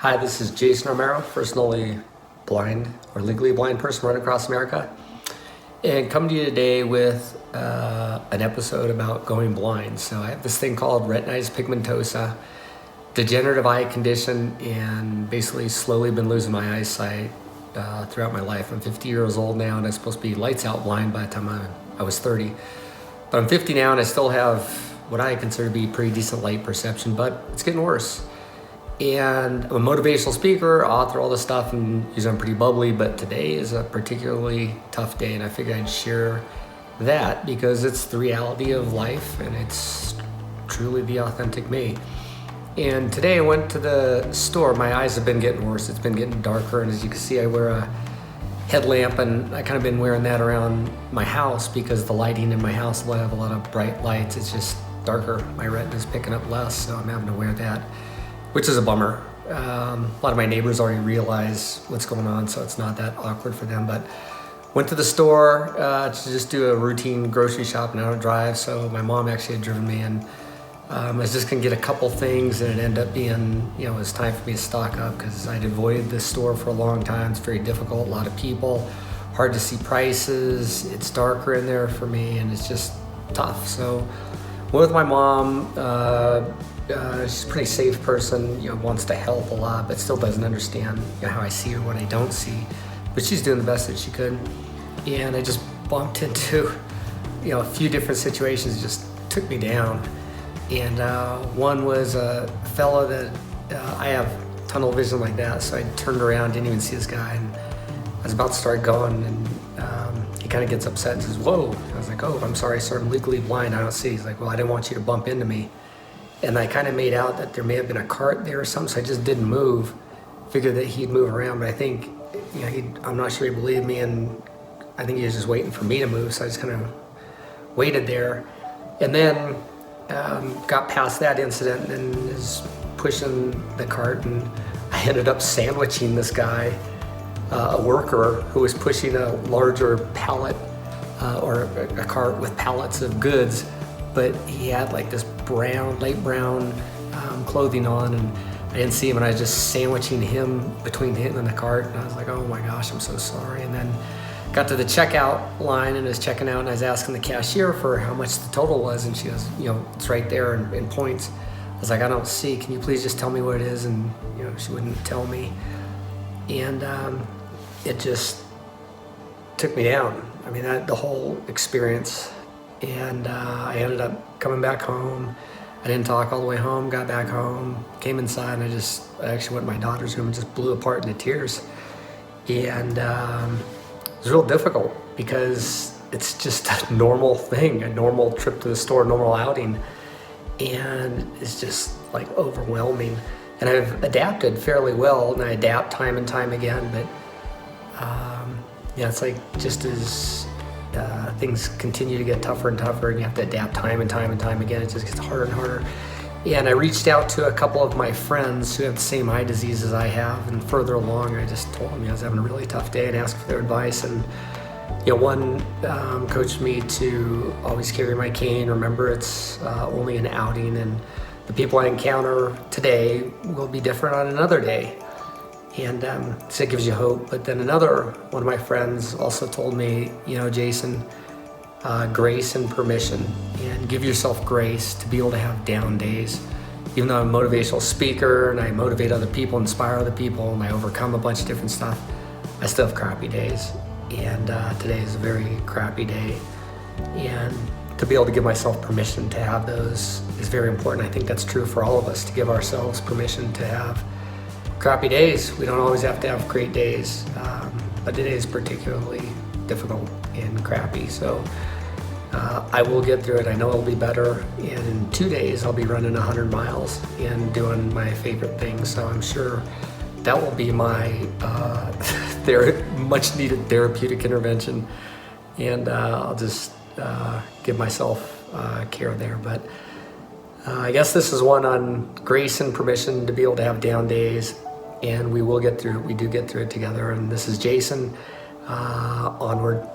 Hi, this is Jason Romero, personally blind or legally blind person right across America, and come to you today with an episode about going blind. So I have this thing called retinitis pigmentosa, degenerative eye condition, and basically slowly been losing my eyesight throughout my life. I'm 50 years old now, and I'm supposed to be lights out blind by the time I was 30. But I'm 50 now, and I still have what I consider to be pretty decent light perception, but it's getting worse. And I'm a motivational speaker, author, all this stuff, and usually I'm pretty bubbly, but today is a particularly tough day, and I figured I'd share that because it's the reality of life and it's truly the authentic me. And today I went to the store. My eyes have been getting worse. It's been getting darker, and as you can see, I wear a headlamp, and I kind of been wearing that around my house because the lighting in my house, I have a lot of bright lights. It's just darker. My retina's picking up less, so I'm having to wear that, which is a bummer. A lot of my neighbors already realize what's going on, so it's not that awkward for them. But went to the store to just do a routine grocery shop, and I don't drive, so my mom actually had driven me, and I was just gonna get a couple things, and it ended up being, it was time for me to stock up because I'd avoided this store for a long time. It's very difficult, a lot of people, hard to see prices, it's darker in there for me, and it's just tough. So went with my mom. She's a pretty safe person, wants to help a lot, but still doesn't understand how I see or what I don't see. But she's doing the best that she could. And I just bumped into, a few different situations that just took me down. And one was a fellow that I have tunnel vision like that, so I turned around, didn't even see this guy, and I was about to start going, and he kind of gets upset and says, "Whoa." I was like, "Oh, I'm sorry, sir, I'm legally blind, I don't see." He's like, "Well, I didn't want you to bump into me." And I kind of made out that there may have been a cart there or something, so I just didn't move. Figured that he'd move around, but I think, I'm not sure he believed me, and I think he was just waiting for me to move, so I just kind of waited there. And then got past that incident and is pushing the cart, and I ended up sandwiching this guy, a worker who was pushing a larger pallet or a cart with pallets of goods, but he had like this light brown clothing on, and I didn't see him, and I was just sandwiching him between him and the cart, and I was like, "Oh my gosh, I'm so sorry." And then got to the checkout line and was checking out, and I was asking the cashier for how much the total was, and she goes, "It's right there in points." I was like, "I don't see, can you please just tell me what it is?" And she wouldn't tell me, and it just took me down. I mean, the whole experience. And I ended up coming back home. I didn't talk all the way home, got back home, came inside, and I actually went to my daughter's room and just blew apart into tears. And it was real difficult because it's just a normal thing, a normal trip to the store, normal outing. And it's just like overwhelming. And I've adapted fairly well, and I adapt time and time again, but it's like just as things continue to get tougher and tougher, and you have to adapt time and time and time again, it just gets harder and harder. And I reached out to a couple of my friends who have the same eye disease as I have, and further along, I just told them I was having a really tough day and asked for their advice. And one coached me to always carry my cane. Remember, it's only an outing, and the people I encounter today will be different on another day. And so it gives you hope. But then another one of my friends also told me, Jason, grace and permission, and give yourself grace to be able to have down days. Even though I'm a motivational speaker and I motivate other people, inspire other people, and I overcome a bunch of different stuff, I still have crappy days. And today is a very crappy day. And to be able to give myself permission to have those is very important. I think that's true for all of us, to give ourselves permission to have crappy days. We don't always have to have great days, but today is particularly difficult and crappy. So I will get through it. I know it'll be better. And in 2 days, I'll be running 100 miles and doing my favorite thing. So I'm sure that will be my much needed therapeutic intervention. And I'll just give myself care there. But I guess this is one on grace and permission to be able to have down days, and we will get through it. We do get through it together. And this is Jason. Onward.